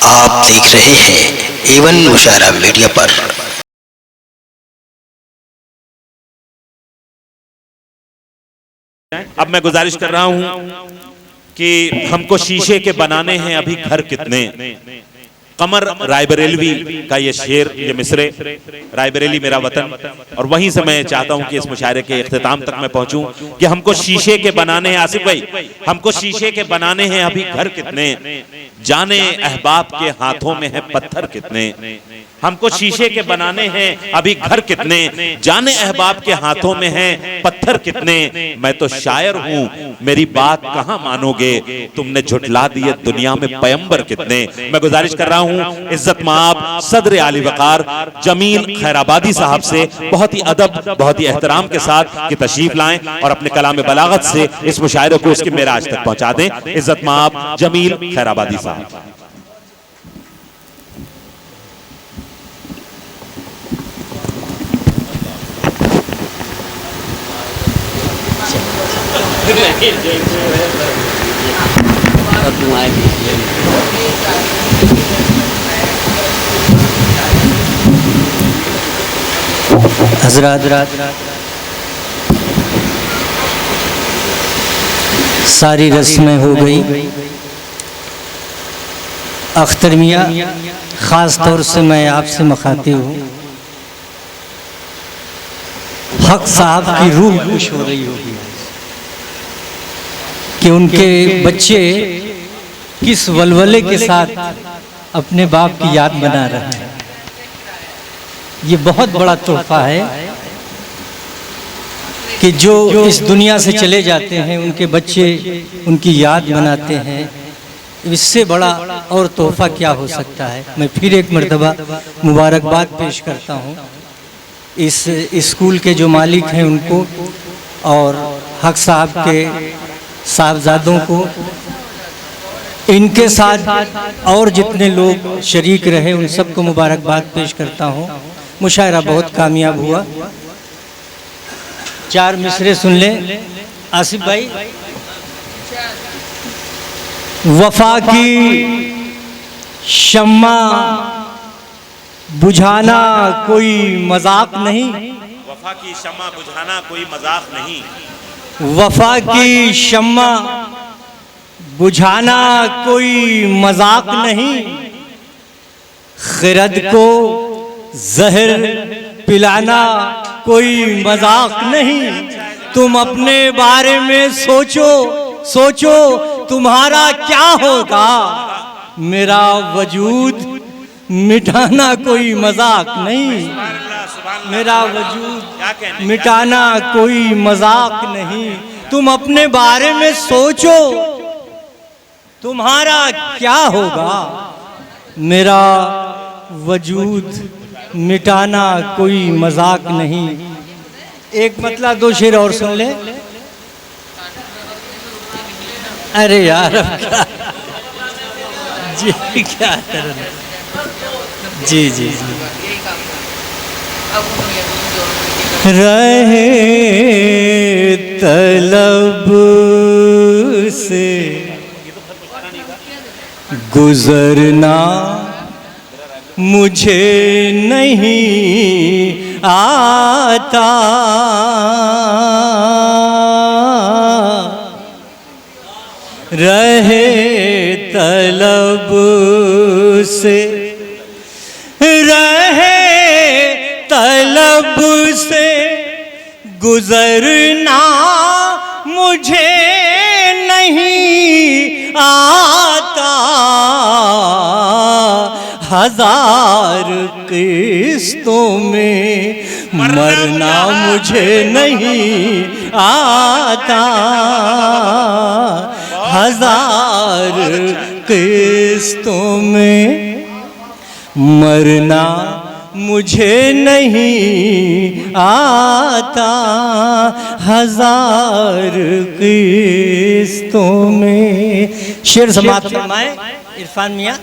आप देख रहे हैं एवन मुशायरा मीडिया पर। अब मैं गुजारिश कर रहा हूं कि हमको शीशे के बनाने हैं अभी घर कितने। कमर रायबरेलवी का ये शेर, ये मिसरे, रायबरेली मेरा वतन, और वहीं से मैं चाहता हूं कि इस मुशायरे के इख्तिताम तक मैं पहुंचूं कि हमको शीशे के बनाने हैं। आसिफ भाई, हमको शीशे के बनाने हैं अभी घर कितने, जाने अहबाब के हाथों में है पत्थर कितने। हमको शीशे के बनाने हैं अभी घर कितने, जाने अहबाब के हाथों में है पत्थर कितने। मैं तो शायर हूं, मेरी बात कहां मानोगे, तुमने झुठला दिए दुनिया में पैगंबर कितने। मैं गुजारिश कर रहा हूं इज्जत माब सदर आली वकार जमील खैराबादी साहब से बहुत ही अदब, बहुत ही एहतराम के साथ कि तशरीफ लाएं और अपने कलाम बलागत से इस मुशायरे को उसके मेराज तक पहुंचा दें। इज्जत माब जमील खैराबादी साहब। हज़रात, सारी रस्में हो गई। अख्तर मियाँ, ख़ास तौर से मैं आपसे मुखातिब हूँ। हक साहब की रूह खुश हो रही होगी कि उनके बच्चे किस वलवले के साथ अपने बाप की याद बना रहे हैं। ये बहुत बड़ा तोहफा है कि जो इस दुनिया से चले जाते हैं उनके बच्चे उनकी याद बनाते हैं। इससे बड़ा और तोहफा क्या हो सकता है। मैं फिर एक मर्तबा मुबारकबाद पेश करता हूँ इस स्कूल के जो मालिक हैं उनको, और हक साहब के साहबजादों को, इनके साथ और जितने लोग शरीक रहे उन सबको मुबारकबाद पेश करता हूँ। मुशायरा बहुत कामयाब हुआ। 4 मिसरे सुन लें आसिफ भाई। वफा की शम्मा बुझाना कोई मजाक नहीं, वफा की शम्मा बुझाना कोई मजाक नहीं, वफा की शम्मा बुझाना कोई मजाक नहीं, खिरद को जहर पिलाना कोई मजाक नहीं। तुम अपने बारे में सोचो सोचो तुम्हारा क्या होगा, मेरा वजूद मिटाना कोई मजाक नहीं, मेरा वजूद मिटाना कोई मजाक नहीं। तुम अपने बारे में सोचो तुम्हारा क्या होगा, मेरा वजूद मिटाना कोई मजाक नहीं। एक मतलब 2 शेर और सुन ले। अरे यार जी क्या जी जी रहे तलब से गुजरना मुझे नहीं आता, रहे तलब से, रहे तलब से गुजरना मुझे नहीं आता, 1000 किस्तों में मरना मुझे नहीं आता, 1000 किस्तों में मरना मुझे नहीं आता, 1000 किस्तों में। शेर समाप्त फरमाए इरफान मियां।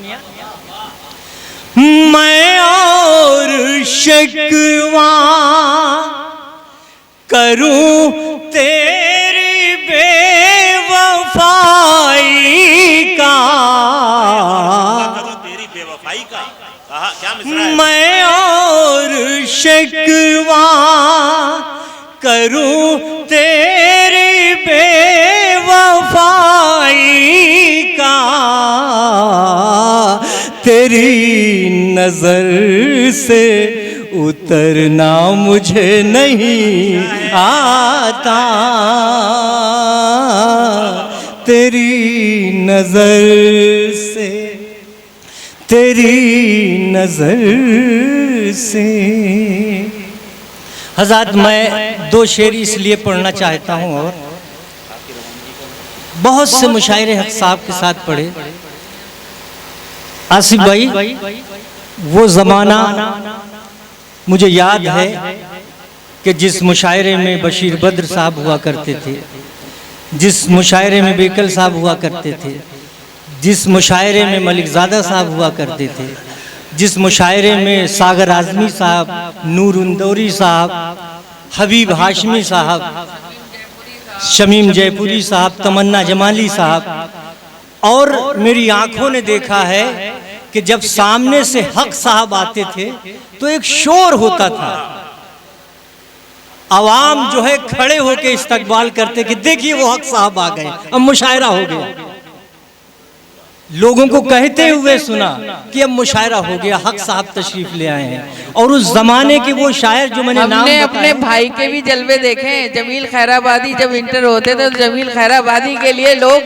मैं और शिकवा करूं तेरी बेवफाई का, वफाई का कहा, क्या मिसरा है? मैं और शिकवा करूं तेरी बेवफाई का, तेरी नजर से उतरना मुझे नहीं आता, तेरी नजर से, तेरी नजर से। हज़रत मैं दो शेर इसलिए पढ़ना चाहता हूँ, और बहुत से मुशायरे हक साहब के साथ पढ़े। आसिफ भाई, वो ज़माना मुझे याद है कि जिस मुशायरे में बशीर बद्र साहब हुआ करते थे, जिस मुशायरे में बेकल साहब हुआ करते थे, जिस मुशायरे में मलिकज़ादा साहब हुआ करते थे, जिस मुशायरे में सागर आज़मी साहब, नूर इंदौरी साहब, हबीब हाशमी साहब, शमीम जयपुरी साहब, तमन्ना जमाली साहब, और मेरी आंखों ने देखा है कि जब सामने से हक साहब आते थे तो एक शोर होता था, आवाम जो है खड़े होकर इस्तकबाल करते कि देखिए वो हक साहब आ गए, अब मुशायरा हो गया। लोगों को कहते हुए सुना कि अब मुशायरा हो गया, हक साहब तशरीफ ले आए हैं। और उस जमाने के वो शायर जो मैंने नाम हमने अपने भाई के भी जलवे देखे हैं। जमील खैराबादी जब इंटर होते थे तो जमील खैराबादी के लिए लोग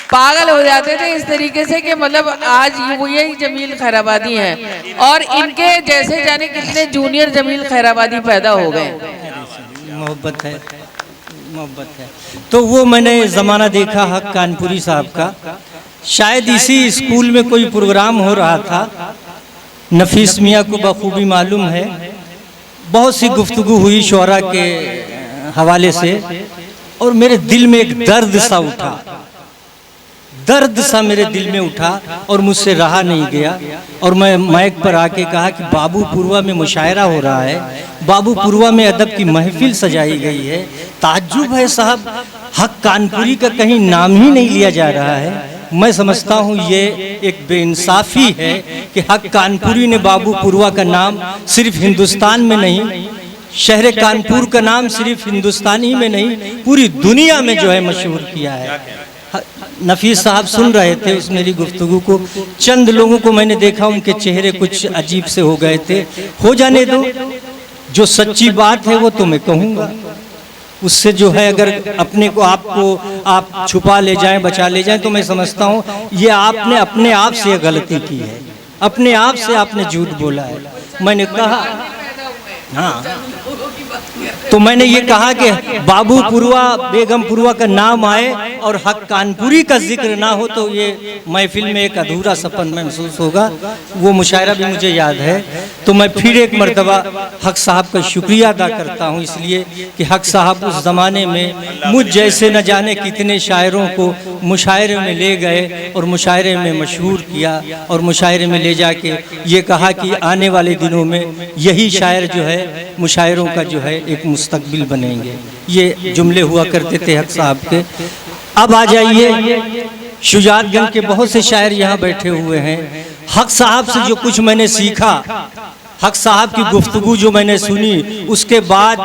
पागल हो जाते थे इस तरीके से कि मतलब आज वो यही जमील खैराबादी हैं, और इनके जैसे जाने कितने जूनियर जमील खैराबादी पैदा हो गए। मोहब्बत है, मोहब्बत है। तो वो मैंने ज़माना देखा हक कानपुरी साहब का। शायद इसी स्कूल में कोई प्रोग्राम हो रहा था, नफीस मियाँ को बखूबी मालूम है। बहुत सी गुफ्तगू हुई शोरा के हवाले से, और मेरे दिल में एक दर्द सा उठा, दर्द सा मेरे दिल में उठा और मुझसे रहा नहीं गया। और मैं माइक पर आके कहा कि बाबूपुरवा में मुशायरा हो रहा है, बाबूपुरवा में अदब की महफिल सजाई गई है, ताज्जुब है साहब, हक कानपुरी का कहीं नाम ही नहीं लिया जा रहा है। मैं समझता हूँ ये एक बेइंसाफ़ी है कि हक कानपुरी ने बाबूपुरवा का नाम सिर्फ हिंदुस्तान में नहीं, शहर कानपुर का नाम सिर्फ हिंदुस्तान ही में नहीं, पूरी दुनिया में जो है मशहूर किया है। नफीस साहब सुन रहे थे उस मेरी गुफ्तगू को। चंद लोगों को मैंने देखा, उनके चेहरे कुछ अजीब से हो गए थे। हो जाने दो, जो सच्ची बात है वो तो मैं कहूँगा। उससे जो है अगर अपने को आप छुपा ले जाएं, बचा ले जाएं, तो मैं समझता हूँ ये आपने अपने आप से गलती की है, अपने आप से आपने झूठ बोला है। मैंने कहा हाँ, तो मैंने ये कहा कि बाबूपुरवा बेगमपुरवा का नाम आए और हक कानपुरी का जिक्र ना हो तो ये महफिल में एक अधूरा सपन महसूस होगा। वो मुशायरा भी मुझे याद है। तो मैं फिर एक मर्तबा हक साहब का शुक्रिया अदा करता हूँ, इसलिए कि हक साहब उस ज़माने में मुझ जैसे न जाने कितने शायरों को मुशायरे में ले गए और मुशायरे में मशहूर किया, और मुशायरे में ले जाके ये कहा कि आने वाले दिनों में यही शायर जो है मुशायरों का जो है एक मुस्तकबिल बनेंगे। ये जुमले हुआ करते थे हक साहब के। अब आ जाइए, शुजातगंज के बहुत से शायर यहाँ बैठे हुए हैं। हक साहब से जो कुछ मैंने सीखा, हक साहब की गुफ्तगू जो मैंने सुनी, उसके बाद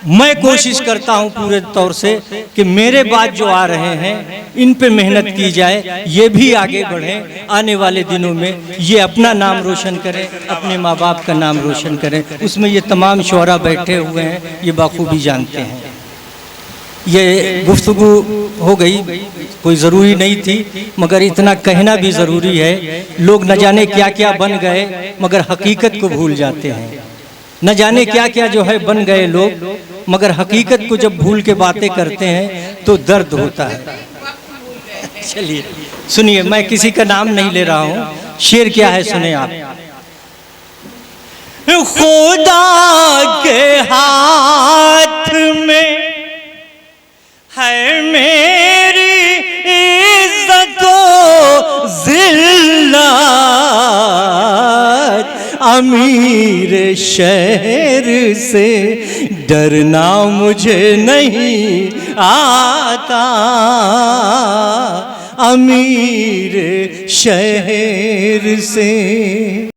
मैं कोशिश करता हूं पूरे तौर से कि मेरे बाद जो आ रहे हैं इन पे मेहनत की जाए, ये भी आगे बढ़ें, आने वाले दिनों में ये अपना नाम रोशन करें, अपने माँ बाप का नाम रोशन करें। उसमें ये तमाम शोरा बैठे हुए हैं, ये बाखूबी जानते हैं। ये गुफ्तगू हो गई, कोई ज़रूरी नहीं थी, मगर इतना कहना भी ज़रूरी है। लोग न जाने क्या क्या बन गए मगर हकीकत को भूल जाते हैं। न जाने क्या क्या जो है बन गए लोग, मगर हकीकत को जब भूल के बातें करते हैं तो दर्द होता है। चलिए सुनिए, मैं किसी का नाम नहीं ले रहा हूँ। शेर क्या है सुने आप। खुदा के हाथ में है मेरी इज्जत व जिल्लत, अमीर शहर से डरना मुझे नहीं आता, अमीर शहर से।